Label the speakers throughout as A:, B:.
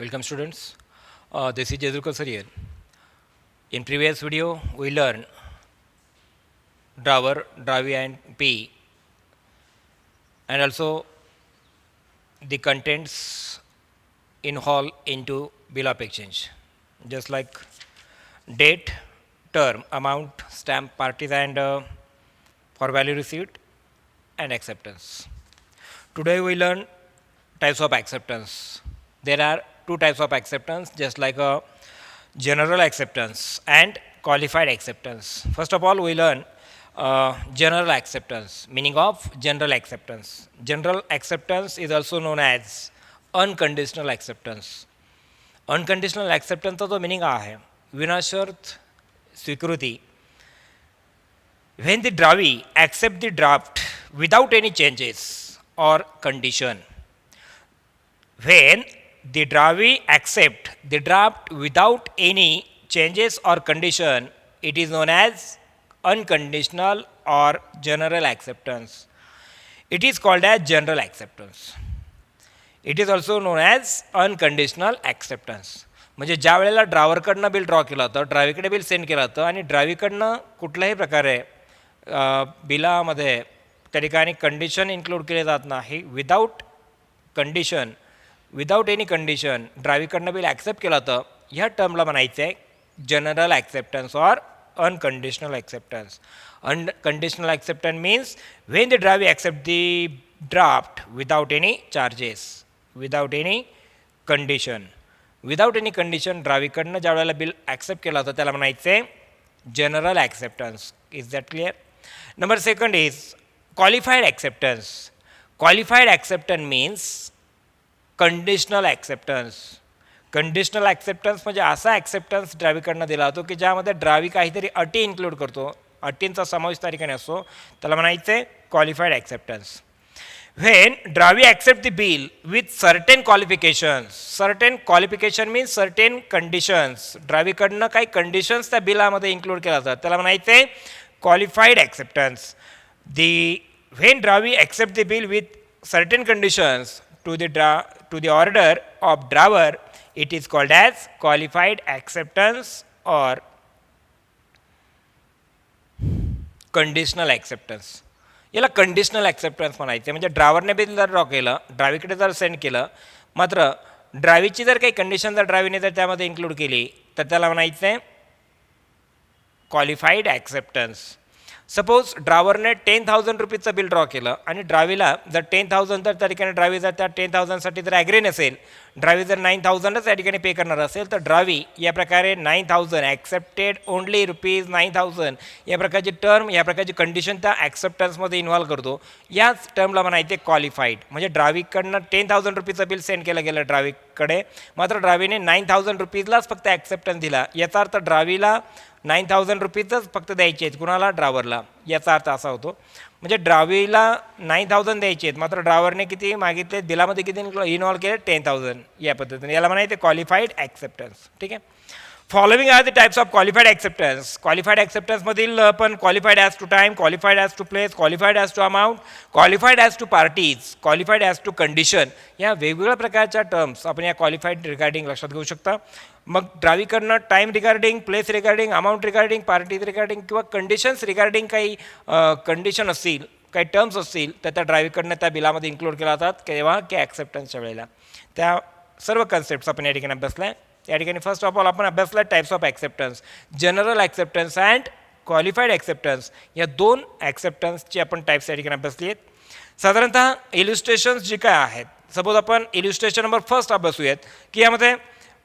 A: Welcome students. This is Jezulkar sir here. In previous video, we learned drawer, Dravi and P, and also the contents in whole into bill of exchange, just like date, term, amount, stamp, parties, and for value received and acceptance. Today we learn types of acceptance. There are two types of acceptance, just like a general acceptance and qualified acceptance. First of all, we learn general acceptance, meaning of general acceptance. General acceptance is also known as unconditional acceptance. Unconditional ॲक्सेप्टन्सचा जो meaning आहे विनाशर्त स्वीकृती. When the drawee accept the draft without any changes or condition. When the drawee accept the draft without any changes or condition, it is known as unconditional or general acceptance. It is called as general acceptance. It is also non as unconditional acceptance. म्हणजे ज्या वेळेला ड्रायव्हरकडनं bill draw केलं होतं, ड्रायव्हरकडे bill send केलं होतं आणि ड्रायव्हरकडनं कुठल्याही प्रकारे बिलामध्ये त्या ठिकाणी कंडिशन इन्क्लूड केले जात नाही. Without condition, without any condition ड्रायव्हरकडनं बिल ॲक्सेप्ट केलं होतं, ह्या टर्मला म्हणायचं आहे general acceptance or unconditional acceptance. Unconditional acceptance means when the driver accept the draft without any charges, without any condition. Without any condition ड्रायव्हरकडनं ज्या वेळेला बिल ॲक्सेप्ट केलं होतं त्याला म्हणायचं आहे general acceptance. Is that clear? Number second is qualified acceptance. Qualified acceptance means conditional acceptance. Conditional acceptance म्हणजे असा ॲक्सेप्टन्स ड्रायव्हरकडनं दिला होतो की ज्यामध्ये ड्रायव्हर काहीतरी अटी इन्क्लूड करतो, अटींचा समावेश त्या ठिकाणी असतो, त्याला म्हणायचं आहे qualified acceptance. When drawee accept the bill with certain qualifications, certain qualification means certain conditions, ड्रायव्हरकडनं काही कंडिशन्स त्या बिलामध्ये इन्क्लूड केल्या जातात, त्याला म्हणायचं आहे qualified acceptance. When drawee accept the bill with certain conditions to the order of drawer, it is called as qualified acceptance or conditional acceptance. याला conditional acceptance म्हणायचं. म्हणजे ड्रायव्हरने बिल जर ड्रॉ केलं, ड्रायव्हरकडे जर सेंड केलं, मात्र ड्रायव्हरची जर काही कंडिशन जर ड्रायव्हरने जर त्यामध्ये इन्क्लूड केली तर त्याला म्हणायचं आहे क्वालिफाईड ॲक्सेप्टन्स. सपोज ड्रायव्हरने 10,000 रुपीजचं बिल ड्रॉ केलं आणि ड्रायव्हरला जर 10,000 तर त्या ठिकाणी ड्रायव्हर जर त्या 10,000साठी जर ॲग्री नसेल, ड्रायव्हर जर 9,000च त्या ठिकाणी पे करणार असेल, तर ड्रायव्हर या प्रकारे 9,000 ॲक्सेप्टेड ओनली रुपीज 9,000 या प्रकारची टर्म, या प्रकारची कंडिशन त्या ॲक्सेप्टन्समध्ये इन्व्हॉल्व करतो. याच टर्मला म्हणायचे क्वालिफाईड. म्हणजे ड्रायव्हरकडनं 10,000 रुपीजचं बिल सेंड केलं गेलं ड्रायव्हरकडे, मात्र ड्रायव्हरने 9,000 रुपीजलाच फक्त ॲक्सेप्टन्स दिला. याचा अर्थ ड्रायव्हरला 9,000 रुपीजच फक्त द्यायचे आहेत. कुणाला? ड्रायव्हरला. याचा अर्थ असा होतो. म्हणजे ड्रायव्हरला 9,000 द्यायचे आहेत, मात्र ड्रायव्हरने किती मागितले, बिलामध्ये किती इन्व्हॉल्व केले? 10,000. या पद्धतीने याला म्हणायचे क्वालिफाईड ॲक्सेप्टन्स. ठीक आहे. Following are the types of qualified acceptance. Qualified ॲक्सेप्टन्समधील आपण qualified as to time, qualified as to place, qualified as to amount, qualified as to parties, qualified as to condition, या वेगवेगळ्या प्रकारच्या टर्म्स आपण या qualified regarding लक्षात घेऊ शकता. मग ड्रायव्हरकडनं time regarding, place regarding, amount regarding, parties regarding किंवा कंडिशन्स रिगार्डिंग काही कंडिशन असतील, काही टर्म्स असतील, तर त्या ड्रायव्हरकडनं त्या बिलामध्ये इन्क्लूड केल्या जातात केव्हा की ॲक्सेप्टन्सच्या वेळेला. त्या सर्व कन्सेप्ट्स आपण या ठिकाणी अभ्यासल्या आहे. या ठिकाणी फर्स्ट ऑफ ऑल आपण अभ्यासला types of acceptance, general acceptance and qualified acceptance. या दोन ॲक्सेप्टन्सची आपण टाईप्स या ठिकाणी अभ्यासली आहेत. साधारणतः इल्युस्ट्रेशन्स जे काय आहेत, सपोज आपण इल्युस्ट्रेशन नंबर फर्स्ट अभ्यासूयात की यामध्ये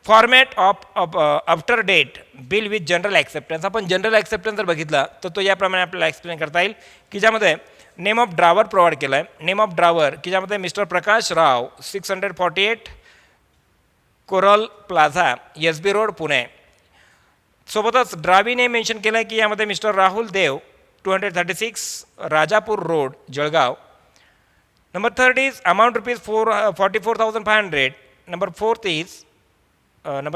A: format of after date bill with general acceptance. आपण जनरल ॲक्सेप्टन्स जर बघितला तर तो याप्रमाणे आपल्याला एक्सप्लेन करता येईल की ज्यामध्ये नेम ऑफ ड्रायव्हर प्रोव्हाइड केला आहे. नेम ऑफ ड्रायव्हर की ज्यामध्ये mister Prakash Rao 648 coral plaza SB road Pune. सोबतच ड्रायव्हरने मेन्शन केलं आहे की यामध्ये mister Rahul Dev 236 Rajapur road Jalgaon. Number third is amount rupees 44,500. Number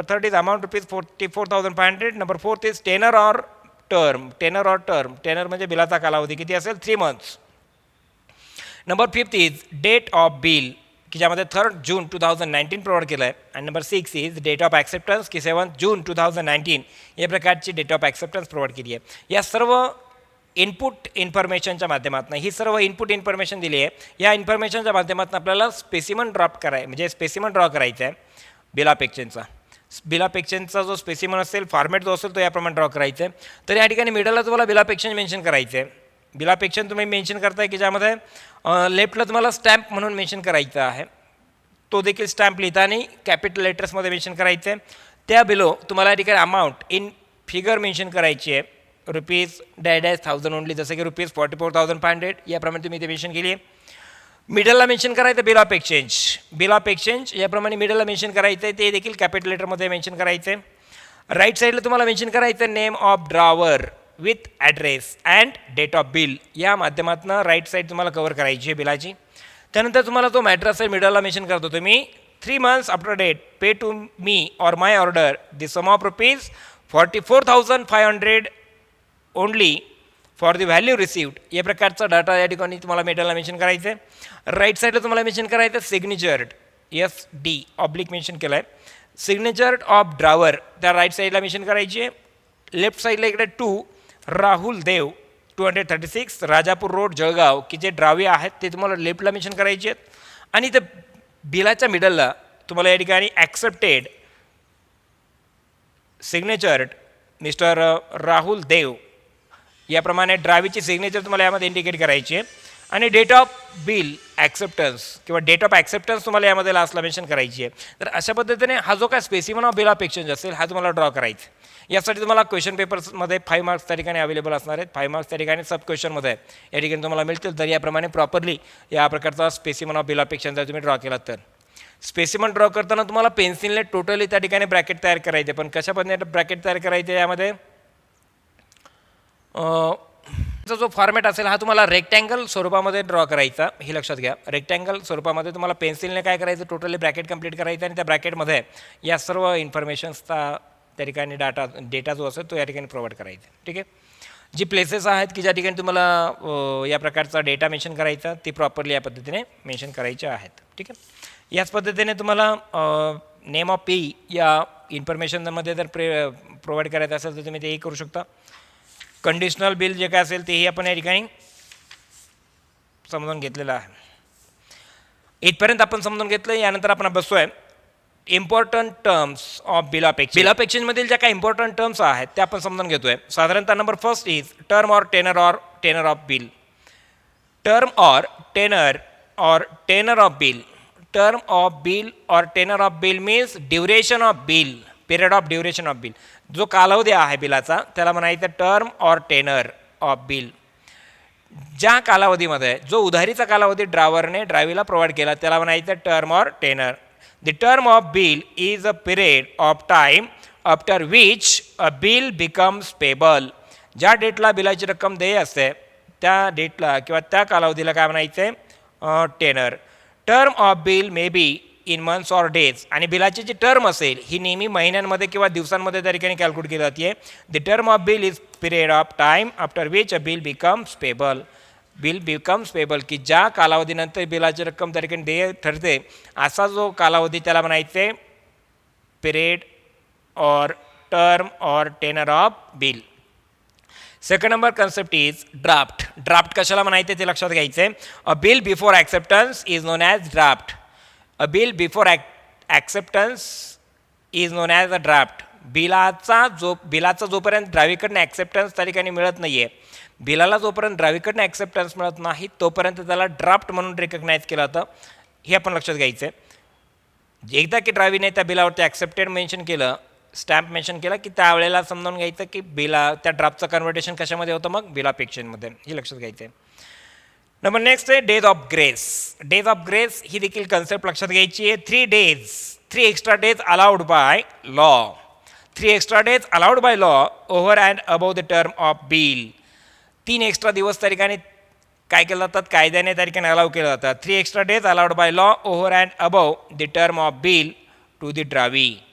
A: third is amount rupees 44,500. Number fourth is tenor or term. Tenor म्हणजे बिलाचा कालावधी किती असेल? 3 months. Number fifth is date of bill. की ज्यामध्ये 3 जून 2019 प्रोव्हाइड केलं आहे. आणि number 6 is date of acceptance की 7 जून 2019 या प्रकारची डेट ऑफ ॲक्सेप्टन्स प्रोव्हाइड केली आहे. या सर्व इनपुट इन्फॉर्मेशनच्या माध्यमातून ही सर्व इनपुट इन्फॉर्मेशन दिली आहे. या इन्फॉर्मेशनच्या माध्यमातून आपल्याला स्पेसिमन ड्राफ्ट म्हणजे स्पेसिमन ड्रॉ करायचा आहे बिल ऑफ एक्सचेंजचा. बिल ऑफ एक्सचेंजचा जो स्पेसिमन असेल फॉर्मॅट जो असेल तो याप्रमाणे ड्रॉ करायचा आहे. तर या ठिकाणी मिडलला तुम्हाला बिल ऑफ एक्सचेंज मेन्शन करायचं आहे. बिल ऑफ एक्सचेंज तुम्ही मेन्शन करताय की ज्यामध्ये लेफ्टला तुम्हाला स्टॅम्प म्हणून मेन्शन करायचं आहे. तो देखील स्टॅम्प लिहिताना कॅपिटल लेटर्समध्ये मेन्शन करायचं आहे. त्या बिलो तुम्हाला या ठिकाणी अमाऊंट इन फिगर मेन्शन करायची आहे. ₹1000 ओनली, जसं की ₹44,500 याप्रमाणे तुम्ही ते मेन्शन केली आहे. मिडलला मेन्शन करायचं bill of exchange. Bill of exchange याप्रमाणे मिडलला मेन्शन करायचं आहे, ते देखील कॅपिटल लेटरमध्ये मेन्शन करायचं आहे. राईट साईडला तुम्हाला मेन्शन करायचं name of drawer with address and date of bill. या माध्यमातून राईट साईड तुम्हाला कव्हर करायची आहे बिलाची. त्यानंतर तुम्हाला तो मॅटर असेल मिडलला मेन्शन करतो तुम्ही 3 months after date pay to me or my order the sum of ₹44,500 only for the value received. या प्रकारचा डाटा या ठिकाणी तुम्हाला मिडलला मेन्शन करायचं आहे. राईट साईडला तुम्हाला मेन्शन करायचं सिग्नेचर्ड SD मेन्शन केलं आहे. सिग्नेचर्ड ऑफ ड्रावर त्या राईट साईडला मेन्शन करायची आहे. लेफ्ट साईडला इकडे 2 राहुल देव 236 राजापूर रोड जळगाव की जे ड्रावे आहेत ते तुम्हाला लेफ्टला मेन्शन करायचे आहेत. आणि त्या बिलाच्या मिडलला तुम्हाला या ठिकाणी ॲक्सेप्टेड सिग्नेचर्ड मिस्टर राहुल देव याप्रमाणे ड्रावीची सिग्नेचर तुम्हाला यामध्ये इंडिकेट करायची आहे. आणि डेट ऑफ बिल ॲक्सेप्टन्स किंवा डेट ऑफ ॲक्सेप्टन्स तुम्हाला यामध्ये लास्टला मेन्शन करायची आहे. तर अशा पद्धतीने हा जो काय specimen of bill of exchange असेल हा तुम्हाला ड्रॉ करायचा. यासाठी तुम्हाला क्वेश्चन पेपर्समध्ये 5 मार्क्स त्या ठिकाणी अवेलेबल असणार आहेत. 5 मार्क्स त्या ठिकाणी सब क्वेश्चनमध्ये या ठिकाणी तुम्हाला मिळतील. तर याप्रमाणे प्रॉपरली या प्रकारचा specimen of bill of exchange जर तुम्ही ड्रॉ केला तर स्पेसिमन ड्रॉ करताना तुम्हाला पेन्सिलने टोटली त्या ठिकाणी ब्रॅकेट तयार करायचे. पण कशा पद्धतीने ब्रॅकेट तयार करायचे यामध्ये जो फॉर्मॅट असेल हा तुम्हाला रेक्टँगल स्वरूपामध्ये ड्रॉ करायचा. हे लक्षात घ्या, रेक्टँगल स्वरूपामध्ये तुम्हाला पेन्सिलने काय करायचं टोटली ब्रॅकेट कंप्लीट करायचं आणि त्या ब्रॅकेटमध्ये या सर्व इन्फॉर्मेशन्सचा त्या ठिकाणी डेटा जो असेल तो या ठिकाणी प्रोव्हाइड करायचा. ठीक आहे. जी प्लेसेस आहेत की ज्या ठिकाणी तुम्हाला या प्रकारचा डेटा मेन्शन करायचा ती प्रॉपरली या पद्धतीने मेन्शन करायचे आहेत. ठीक आहे. याच पद्धतीने तुम्हाला नेम ऑफ पी या इन्फॉर्मेशनमध्ये जर प्रोव्हाइड करायचं असेल तर तुम्ही तेही करू शकता. कंडिशनल बिल जे काय असेल तेही आपण या ठिकाणी समजून घेतलेलं आहे. इथपर्यंत आपण समजून घेतलं. यानंतर आपण बसतोय important terms of bill of exchange. Bill of एक्सचेंजमधील ज्या काही इम्पॉर्टंट टर्म्स आहेत त्या आपण समजून घेतोय. साधारणतः number first is term or tenor of bill. Term or tenor of bill. Term of bill और tenor of bill means duration of bill, period of duration of bill. जो कालावधी आहे बिलाचा त्याला म्हणायचं term or tenor of bill. ज्या कालावधीमध्ये जो उधारीचा कालावधी ड्रायव्हरने प्रोव्हाइड केला त्याला म्हणायचं term or tenor. The term of bill is a period of time after which a bill becomes payable. ज्या डेटला बिलाची रक्कम देय असते त्या डेटला किंवा त्या कालावधीला काय म्हणायचं tenor. Term of bill may be in months or days. आणि बिलाची जी टर्म असेल ही नेहमी महिन्यांमध्ये किंवा दिवसांमध्ये त्या ठिकाणी कॅल्क्युलेट केली जाते. The term of bill is period of time after which a bill becomes payable. Bill becomes payable की ज्या कालावधीनंतर बिलाची रक्कम त्या ठिकाणी देय ठरते असा जो कालावधी त्याला म्हणायचे period or term or tenor of bill. Second number concept is draft. Draft कशाला म्हणायचे ते लक्षात घ्यायचे. A bill before acceptance is known as draft. A bill before acceptance is known as a draft. बिलाचा जोपर्यंत ड्रायव्हरकडनं ॲक्सेप्टन्स त्या ठिकाणी मिळत नाही आहे, बिलाला जोपर्यंत ड्रायव्हरकडनं ॲक्सेप्टन्स मिळत नाही तोपर्यंत त्याला ड्राफ्ट म्हणून रिकग्नाईज केलं जातं. हे आपण लक्षात घ्यायचं आहे. एकदा की ड्रायव्हरने त्या बिलावरती ॲक्सेप्टेड मेन्शन केलं, स्टॅम्प मेन्शन केला की त्यावेळेला समजावून घ्यायचं की त्या ड्राफ्टचं कन्व्हर्टेशन कशामध्ये होतं मग बिल ऑफ एक्सचेंजमध्ये. हे लक्षात घ्यायचं आहे. नंबर नेक्स्ट आहे days of grace. Days of grace ही देखील कन्सेप्ट लक्षात घ्यायची आहे. 3 extra days allowed by law. 3 extra days allowed by law over and above the term of bill. 3 extra दिवस त्या ठिकाणी काय केलं जातात कायद्याने त्या ठिकाणी अलाउ केलं जातं. 3 extra days allowed by law over and above the term of bill to the drawer.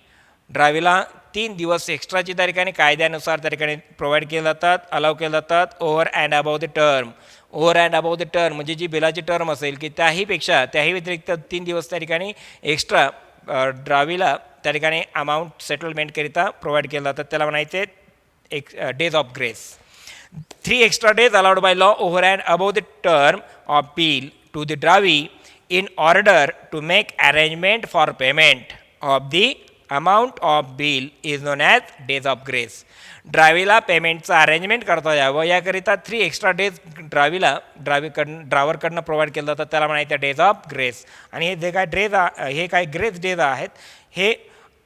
A: ड्रायव्हरला 3 दिवस एक्स्ट्राची त्या ठिकाणी कायद्यानुसार त्या ठिकाणी प्रोव्हाइड केले जातात, अलाव केले जातात over and above the term. Over and above the term म्हणजे जी बिलाची टर्म असेल की त्याही व्यतिरिक्त 3 दिवस त्या ठिकाणी एक्स्ट्रा ड्रावीला त्या ठिकाणी अमाऊंट सेटलमेंटकरिता प्रोव्हाइड केलं जातं. त्याला म्हणायचे days of grace. 3 extra days allowed by law over and above the term of bill to the drawee in order to make arrangement for payment of the amount of bill is known as days of grace. ड्रावीला पेमेंटचं arrangement करता यावं याकरिता 3 extra days ड्रायव्हरकडनं provide केलं जातं. त्याला म्हणायचं days of grace. आणि हे काय ग्रेस डेज आहेत हे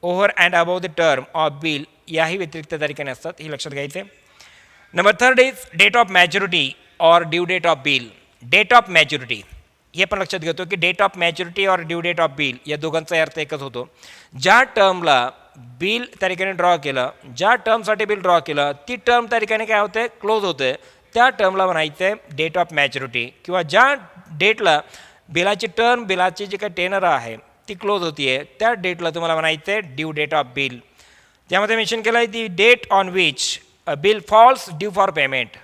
A: over and above the term of bill याही व्यतिरिक्त तारखेने असतात, हे लक्षात घ्यायचे. Number 3 is date of maturity और due date of bill. Date of maturity हे पण लक्षात घेतो की डेट ऑफ मॅच्युरिटी और ड्यू डेट ऑफ बिल या दोघांचा अर्थ एकच होतो. ज्या टर्मला बिल त्या ठिकाणी ड्रॉ केलं, ज्या टर्मसाठी बिल ड्रॉ केलं ती टर्म त्या ठिकाणी काय होते, क्लोज होते, त्या टर्मला म्हणायचं आहे डेट ऑफ मॅच्युरिटी. किंवा ज्या डेटला बिलाची टर्म, बिलाची जी काही टेनर आहे ती क्लोज होती आहे त्या डेटला तुम्हाला म्हणायचं आहे ड्यू डेट ऑफ बिल. त्यामध्ये मेन्शन केलं आहे the date on which a bill falls due for payment.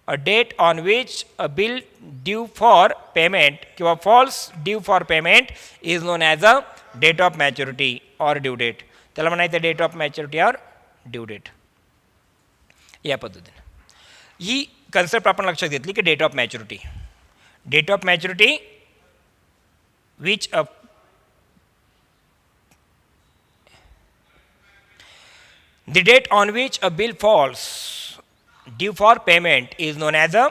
A: A date on which a bill due for payment किंवा falls due for payment is known as a date of maturity or due date. त्याला म्हणायचं date of maturity और due date. या पद्धतीने ही concept आपण लक्षात घेतली की date of maturity. Date of maturity which the date on which a bill falls due for payment is known as a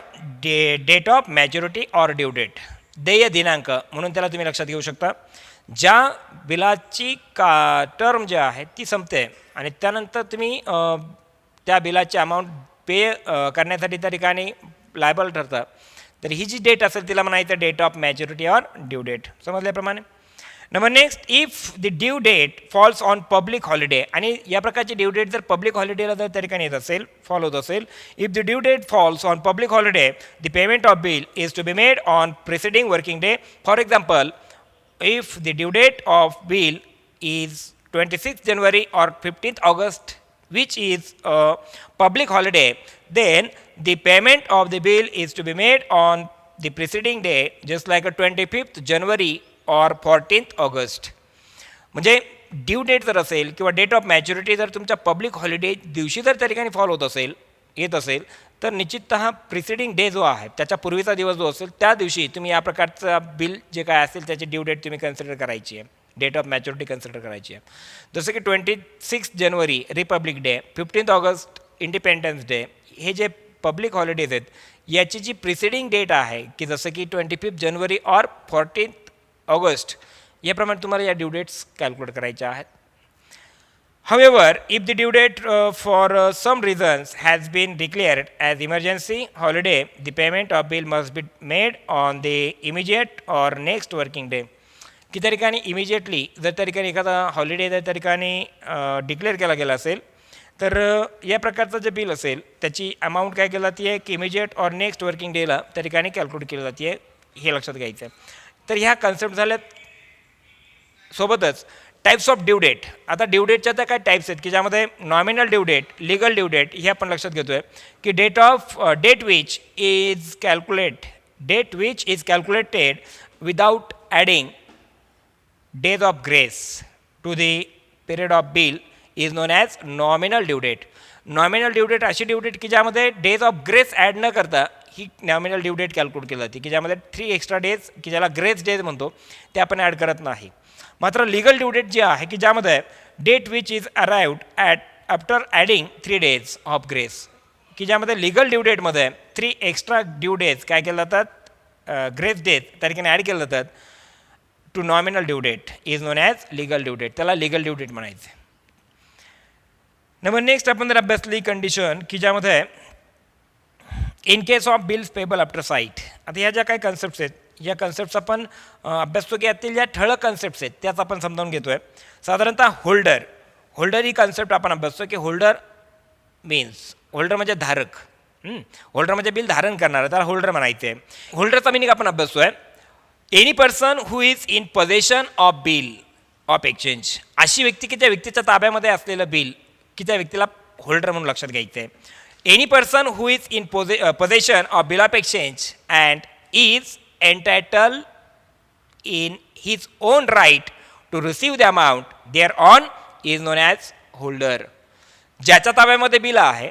A: date of maturity or due date. देय दिनांक म्हणून त्याला तुम्ही लक्षात घेऊ शकता. ज्या बिलाची टर्म जी आहे ती संपते आणि त्यानंतर तुम्ही त्या बिलाची अमाऊंट पे करण्यासाठी त्या ठिकाणी लायबल ठरतं, तर ही जी डेट असेल तिला म्हणायचं डेट ऑफ मॅच्युरिटी और ड्यू डेट. समजल्याप्रमाणे. Number next, if the due date falls on public holiday. आणि या प्रकारची ड्यू डेट जर पब्लिक हॉलिडेला जर त्या ठिकाणी येत असेल, फॉलो होत असेल, if the due date falls on public holiday the payment of bill is to be made on preceding working day. For example, if the due date of bill is 26 January or 15th August which is a public holiday, then the payment of the bill is to be made on the preceding day, just like a 25th January और 14th August. म्हणजे due date जर असेल किंवा date of maturity जर तुमच्या public holiday दिवशी जर त्या ठिकाणी फॉलो होत असेल, येत असेल, तर निश्चिततः प्रिसिडिंग डे जो आहे त्याच्या पूर्वीचा दिवस जो असेल त्या दिवशी तुम्ही या प्रकारचा बिल जे काय असेल त्याची ड्यू डेट तुम्ही कन्सिडर करायची आहे, डेट ऑफ मॅच्युरिटी कन्सिडर करायची आहे. जसं की 26 January Republic day, 15th August independence day, हे जे पब्लिक हॉलिडेज आहेत याची जी प्रिसिडिंग डेट आहे की जसं की 25 January और 14th August याप्रमाणे तुम्हाला या ड्यू डेट्स कॅल्क्युलेट करायच्या आहेत. However, if the due date for some reasons has been declared as emergency holiday, the payment of bill must be made on the immediate or next working day. की त्या ठिकाणी immediately जर त्या ठिकाणी एखादा holiday जर त्या ठिकाणी डिक्लेअर केला गेला असेल तर या प्रकारचं जे बिल असेल त्याची अमाऊंट काय केली जाते की इमिजिएट और नेक्स्ट वर्किंग डेला त्या ठिकाणी कॅल्क्युलेट केली जाते, हे लक्षात घ्यायचं आहे. तर ह्या कन्सेप्ट झाल्यात. सोबतच टाईप्स ऑफ ड्यू डेट. आता ड्यू डेटच्या त्या काय टाईप्स आहेत की ज्यामध्ये nominal due date, legal due date हे आपण लक्षात घेतो आहे की date which is calculated without adding days of grace to the period of bill is known as nominal due date. Nominal due date अशी ड्यू डेट की ज्यामध्ये days of grace add न करता ही नॉमिनल ड्यू डेट कॅल्क्युलेट केली जाते की ज्यामध्ये 3 एक्स्ट्रा डेज की ज्याला ग्रेस डेज म्हणतो ते आपण ॲड करत नाही. मात्र लिगल ड्यू डेट जी आहे की ज्यामध्ये date which is arrived at after adding 3 days of grace, की ज्यामध्ये लिगल ड्यू डेटमध्ये 3 एक्स्ट्रा ड्यू डेज काय केले जातात, ग्रेस डेज त्या ठिकाणी ॲड केले जातात to nominal due date is known as legal due date. त्याला लिगल ड्यू डेट म्हणायचे. नंबर नेक्स्ट आपण जर अभ्यासली कंडिशन की ज्यामध्ये in case of bills payable after sight. आता ह्या ज्या काही कन्सेप्ट्स आहेत या कन्सेप्ट्स आपण अभ्यासतो की यातील ज्या ठळक कन्सेप्ट्स आहेत त्याच आपण समजावून घेतो आहे. साधारणतः होल्डर ही कन्सेप्ट आपण अभ्यासतो की होल्डर म्हणजे धारक. होल्डर म्हणजे बिल धारण करणारा, त्याला होल्डर म्हणायचे आहे. होल्डरचा मिनिंग आपण अभ्यासतो आहे any person who is in possession of bill of exchange. अशी व्यक्ती की त्या व्यक्तीच्या ताब्यामध्ये असलेलं बिल की त्या व्यक्तीला होल्डर म्हणून लक्षात घ्यायचं आहे. Any person who is in possession of bill of exchange and is entitle in his own right to receive the amount thereon is known as holder. ज्याच्या ताब्यामध्ये बिल आहे,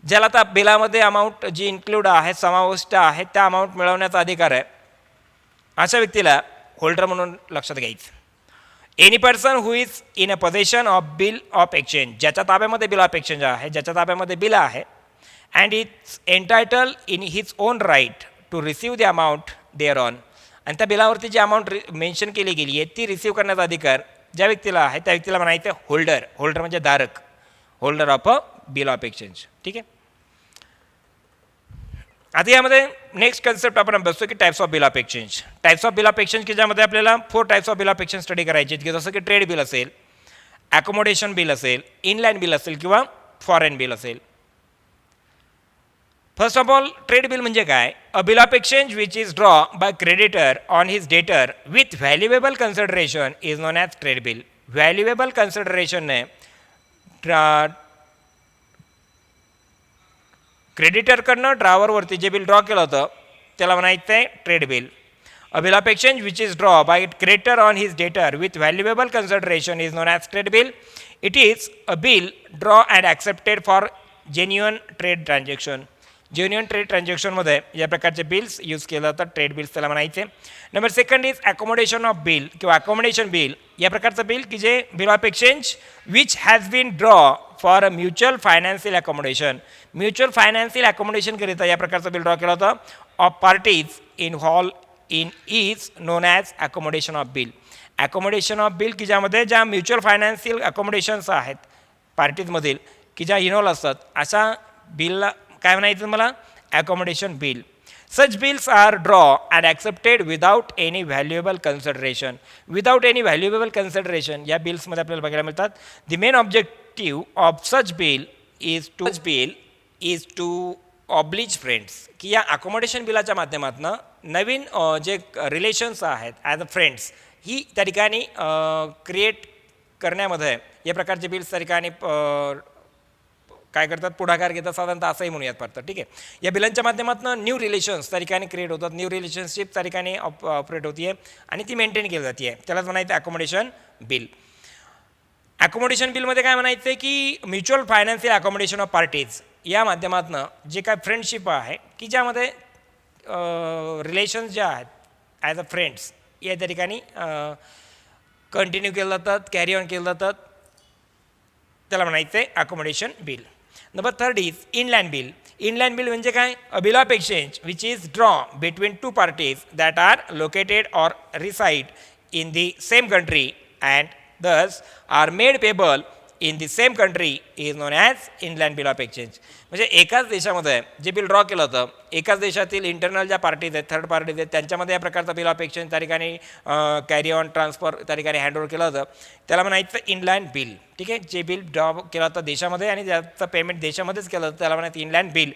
A: ज्याला त्या बिलामध्ये अमाऊंट जी इन्क्लूड आहे, समाविष्ट आहे, त्या अमाऊंट मिळवण्याचा अधिकार आहे, अशा व्यक्तीला होल्डर म्हणून लक्षात घ्यायचं. Any person who is in a possession of bill of exchange, ज्याच्या ताब्यामध्ये बिल ऑफ एक्सचेंज आहे, ज्याच्या ताब्यामध्ये बिल आहे, and is entitle in his own right to receive the amount thereon, आणि त्या बिलावरती जी अमाऊंट मेन्शन केली गेली आहे ती रिसीव्ह करण्याचा अधिकार ज्या व्यक्तीला आहे त्या व्यक्तीला म्हणायचं होल्डर. होल्डर म्हणजे धारक, holder of a bill of exchange. ठीक आहे. आता यामध्ये नेक्स्ट कन्सेप्ट आपण बसतो की types of bill of exchange. Types of bill of exchange की ज्यामध्ये आपल्याला 4 types of bill of exchange study करायचे आहेत, की जसं की ट्रेड बिल असेल, ॲकोमोडेशन बिल असेल, इनलँड बिल असेल किंवा फॉरेन बिल असेल. First of all trade bill म्हणजे काय? A bill of exchange which is draw by creditor on his debtor with valuable consideration is known as trade bill. Valuable कन्सिडरेशनने क्रेडिटरकडनं ड्रावरवरती जे बिल ड्रॉ केलं होतं त्याला म्हणायचं आहे trade bill. A bill of exchange which is draw by creditor on his debtor with valuable consideration is known as trade bill. It is a bill draw and accepted for genuine trade transaction. Genuine trade ट्रान्झॅक्शनमध्ये या प्रकारचे bills use केलं जातं, trade bills त्याला म्हणायचे. Number second is accommodation of bill किंवा accommodation bill. या प्रकारचं बिल की जे bill of exchange which has been draw for a mutual financial accommodation. Mutual financial ॲकोमोडेशनकरिता या प्रकारचं बिल ड्रॉ केलं होतं of parties involve in is known as accommodation of bill. Accommodation of bill की ज्यामध्ये ज्या म्युच्युअल फायनान्शियल ॲकोमोडेशन्स आहेत पार्टीजमधील की ज्या इन्व्हॉल्व असतात अशा बिलला काय म्हणायचं मला? Accommodation bill. Such bills are draw and accepted without any valuable consideration. Without any valuable consideration या बिल्समध्ये आपल्याला बघायला मिळतात. The main objective of such bill is to oblige friends. की या अकोमोडेशन बिलाच्या माध्यमातून नवीन जे रिलेशन्स आहेत ॲज अ फ्रेंड्स ही त्या ठिकाणी क्रिएट करण्यामध्ये या प्रकारचे बिल्स त्या ठिकाणी काय करतात, पुढाकार घेतात, साधारणतः असंही म्हणूयात पडतं. ठीक आहे. या बिलांच्या माध्यमातून न्यू रिलेशन्स त्या ठिकाणी क्रिएट होतात, न्यू रिलेशनशिप त्या ठिकाणी ऑपरेट होती आहे आणि ती मेंटेन केली जाते आहे. त्यालाच म्हणायचं ॲकोमोडेशन बिल. ॲकोमोडेशन बिलमध्ये काय म्हणायचं आहे की म्युच्युअल फायनान्शियल ॲकोमोडेशन ऑफ पार्टीज या माध्यमातून जे काय फ्रेंडशिप आहे की ज्यामध्ये रिलेशन्स ज्या आहेत ॲज अ फ्रेंड्स या त्या ठिकाणी कंटिन्यू केलं जातात, कॅरी ऑन केलं जातात, त्याला म्हणायचं आहे accommodation bill. Number third is inland bill. Inland bill म्हणजे काय? A bill of exchange which is draw between 2 parties that are located or reside in the same country and thus are made payable in the same country is known as inland bill of exchange. म्हणजे एकाच देशामध्ये जे bill draw केलं होतं, एकाच देशातील internal ज्या parties आहेत, थर्ड पार्टीज आहेत, त्यांच्यामध्ये या प्रकारचा बिल ऑफ एक्सचेंज त्या ठिकाणी कॅरी ऑन ट्रान्सफर त्या ठिकाणी हँडओव्हर केलं होतं, त्याला म्हणायचं इनलँड बिल. ठीक आहे. जे बिल ड्रॉ केलं होतं देशामध्ये आणि ज्याचं पेमेंट देशामध्येच केलं होतं त्याला म्हणायचं inland bill.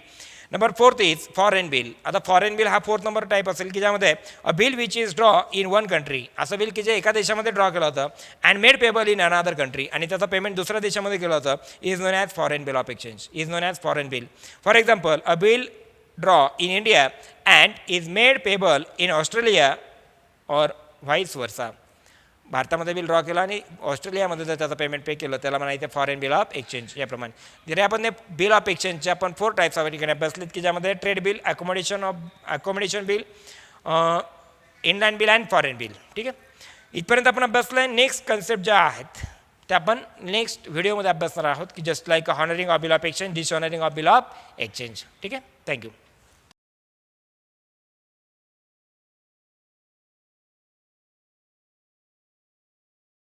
A: Number fourth is foreign bill. आता फॉरेन बिल हा 4th नंबर टाईप असेल की ज्यामध्ये अ bill which is draw in 1 country. असं बिल की जे एका देशामध्ये ड्रॉ केलं होतं and made payable in another country आणि त्याचं पेमेंट दुसऱ्या देशामध्ये केलं होतं is known as foreign bill of exchange. Is known as foreign bill. For example a bill draw in India and is made payable in Australia और vice वर्सा. भारतामध्ये bill draw केलं आणि ऑस्ट्रेलियामध्ये जर त्याचं पेमेंट पे केलं त्याला म्हणायचं फॉरेन बिल ऑफ एक्सचेंज. याप्रमाणे जरी आपण ते बिल ऑफ एक्सचेंजचे आपण 4 टाईप्स ऑफ ठिकाणी अभ्यासलेत की ज्यामध्ये trade bill, accommodation bill, inland bill and foreign bill. ठीक आहे. इथपर्यंत आपण अभ्यासलं आहे. नेक्स्ट कन्सेप्ट ज्या आहेत त्या आपण नेक्स्ट व्हिडिओमध्ये अभ्यासणार आहोत की just like honouring of bill of exchange, dishonouring of bill of exchange. ठीक आहे. थँक्यू.